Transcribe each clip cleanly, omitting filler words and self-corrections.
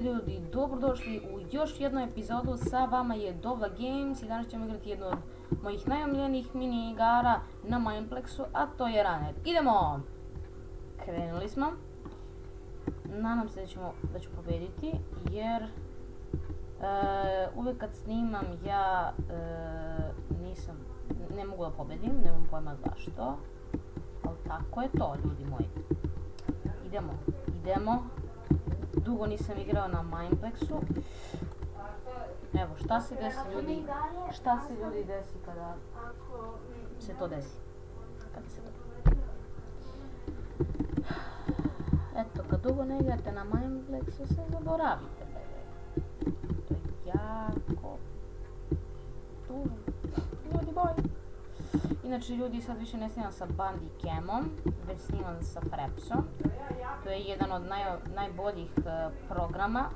ljudi, dobrodošli u još jednu epizodu, sa vama je Dovla Games i danas ćemo igrati jednu od mojih najomiljenijih mini igara na Mineplexu, a to je Runner. Idemo! Krenuli smo. Nadam se da ću pobediti, jer uvijek kad snimam ja ne mogu da pobedim, nemam pojma zašto, ali tako je to, ljudi moji. Idemo. Dugo nisam igrao na Mineplexu. Evo, šta se desi ljudi desi kada se to desi. Eto, kad dugo ne igrate na Mineplexu se zaboravite. To je jako dugo. Ljudi moji. Inače, ljudi, sad više ne snimam sa Bandicamom, već snimam sa Frapsom. To je jedan od najboljih programa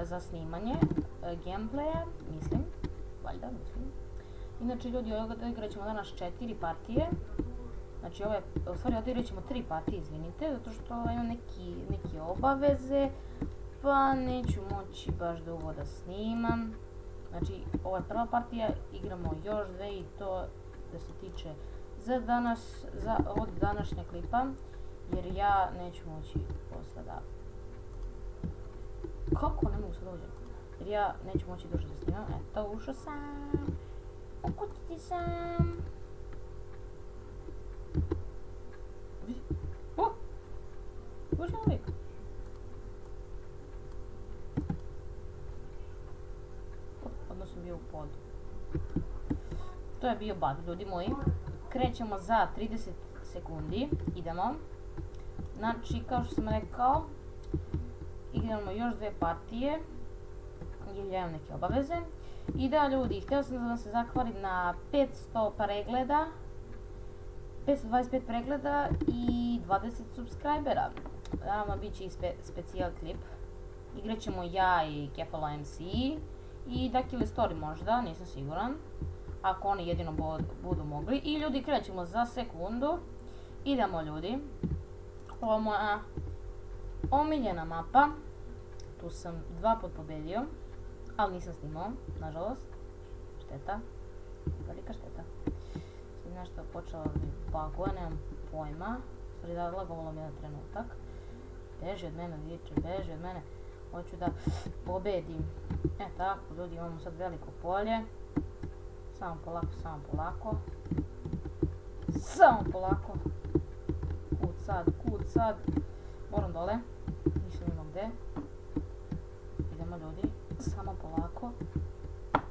za snimanje gameplaya, mislim. Inače, ljudi, odigrat ćemo danas 4 partije. Znači, u stvari odigrat ćemo 3 partije, izvinite, zato što imam neke obaveze, pa neću moći baš dugo da snimam. Znači, ovo je prva partija, igramo još 2 i to da se tiče od današnjeg klipa, jer ja neću moći posle da... Kako ne mogu se dođem? Jer ja neću moći duže da snimam. Eto, ušao sam. U kutici sam. Ušao uvijek. Odmah sam bio u podu. To je bio bug, ljudi moji. Krećemo za 30 sekundi. Idemo. Znači, kao što sam rekao, igramo još 2 partije, jer ja imam neke obaveze. I da, ljudi, htio sam da vam se zahvalim na 500 pregleda, 525 pregleda i 20 subscribera. Naravno, bit će i specijal klip. Igrat ćemo ja i Kefalo MC i Dakile Story možda, nisam siguran. Ako oni jedino budu mogli. I ljudi, krećemo za sekundu. Idemo, ljudi. Ovo je moja omiljena mapa. Tu sam 2 put pobedio, ali nisam snimao, nažalost. Šteta. Velika šteta. Sad nešto počelo mi baguje, nemam pojma. Stvari da lagovalo mi jedan trenutak. Beži od mene, viče, beži od mene. Hoću da pobedim. Tako, ljudi, imamo sad veliko polje. Samo polako. Kud sad. Moram dole. Nisam imao gde. Idemo, ljudi. Samo polako.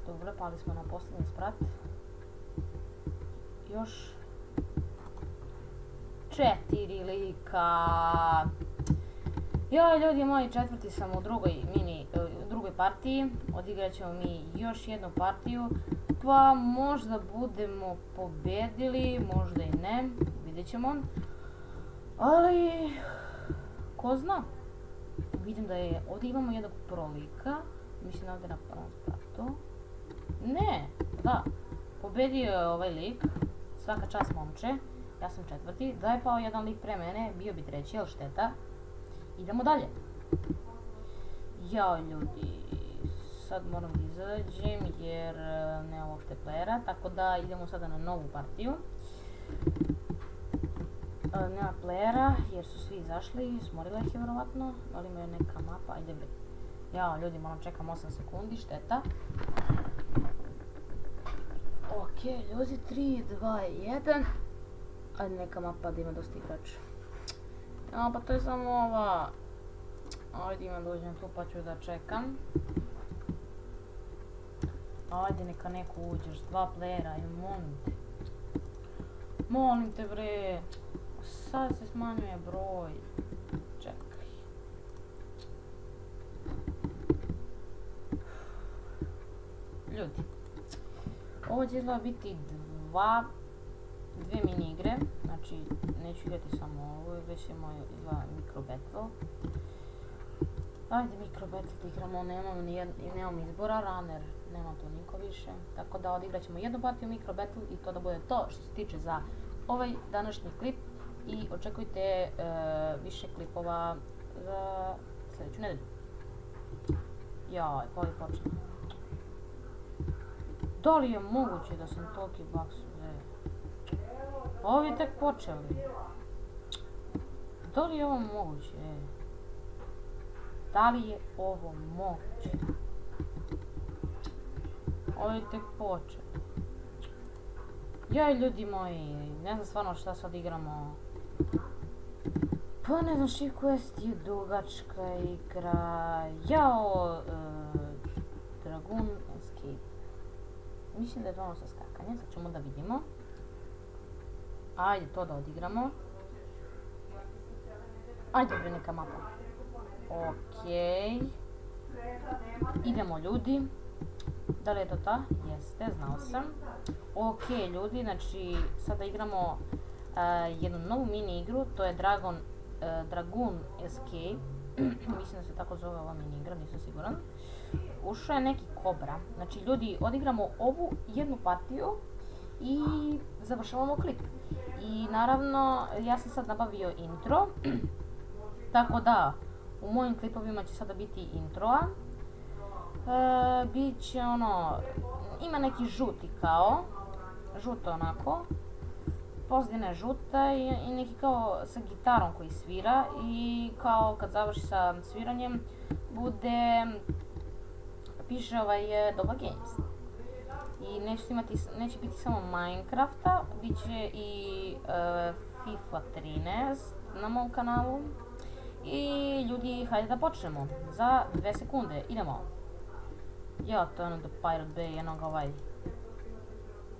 Dobro, pali smo na posljednji sprat. Još 4 lika. Joj, ljudi moji, 4. sam u drugoj partiji. Odigrat ćemo mi još jednu partiju. Pa možda budemo pobedili, možda i ne. Vidjet ćemo. Ali, ko zna? Vidim da je, ovdje imamo jednog prolika. Mislim ovdje na prvom spratu. Ne, da. Pobedio je ovaj lik. Svaka čast, momče. Ja sam 4. Da je pao jedan lik pre mene, bio bi 3, ali šteta. Idemo dalje. Jao, ljudi. Sad moram da izađem jer nema uopšte playera, tako da idemo sada na novu partiju. Nema playera jer su svi izašli, smorile ih je vjerovatno, ali imaju neka mapa, ajde bre. Jao, ljudi, moram čekam 8 sekundi, šteta. Ok, ljudi, 3, 2, 1. Ajde neka mapa da ima dosta igrača. Pa to je samo ova. Ajde imam dođem tu pa ću da čekam. Ajde neka neko uđeš, 2 playera, molim te bre. Sad se smanjuje broj. Čekaj. Ljudi, ovo će izgleda biti 2 mini igre. Znači, neću igrati samo ovo, već je moj Micro Battle. Ajde Micro Battle igramo, nemam izbora, Runner nema tu niko više. Tako da odigrat ćemo jednu partiju Micro Battle i to da bude to što se tiče za ovaj današnji klip. I očekujte više klipova za sljedeću nedelju. Jaj, pa je počeo. Da li je moguće da sam toliki bug sve? Ovi je tek počeli. Da li je ovo moguće? Da li je ovo moguće? Ovi je tek počeli. Jaj, ljudi moji, ne znam stvarno šta sad igramo. Pa ne znam, Shift Quest je dugačka igra. Jao, Dragoon Escape. Mislim da je to ono sa skakanje, sad ćemo da vidimo. Ajde to da odigramo. Ajde bre, neka mapa. Okej. Idemo ljudi. Da li je to ta? Jeste, znao sam. Okej ljudi, znači sada igramo jednu novu mini igru, to je Dragoon Escape. Mislim da se tako zove ova mini igra, nisam siguran. Ušao je neki kobra. Znači ljudi, odigramo ovu jednu partiju i završavamo klip. I naravno, ja sam sad nabavio intro. Tako da, u mojim klipovima će sada biti introa. Biće ono, ima neki žuti kao, žuto onako. Pozadina je žuta i neki kao sa gitarom koji svira i kao kad završi sa sviranjem bude, piše Doba Games. I neće biti samo Minecrafta, bit će i FIFA 13 na mom kanalu. I ljudi, hajde da počnemo, za 2 sekunde, idemo. Ja, to je ono do Pirate Bay, jednog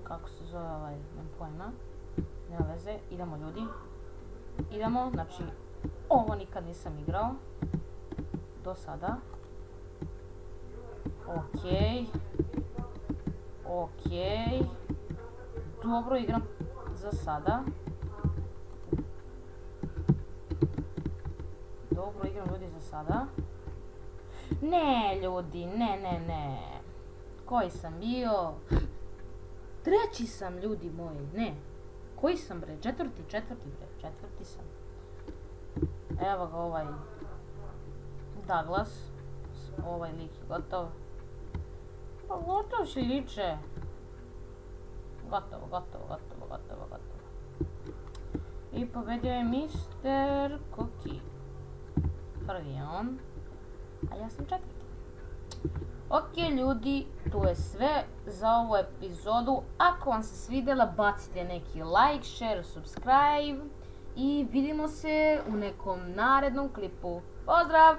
kako se zove nemam pojma. Nema veze, idemo ljudi. Idemo, znači, ovo nikad nisam igrao. Do sada. Okej. Dobro igram za sada. Dobro igram ljudi za sada. Ne ljudi, ne. Koji sam bio? 3. sam ljudi moji, ne. Koji sam bre? 4. bre, 4. sam. Evo ga Douglas. Ovaj lik je gotov. Pa gotov si liče. Gotovo. I pobedio je Mr. Cookie. Prvi je on. A ja sam 4. Ok ljudi, to je sve za ovu epizodu. Ako vam se svidjela, bacite neki like, share, subscribe i vidimo se u nekom narednom klipu. Pozdrav!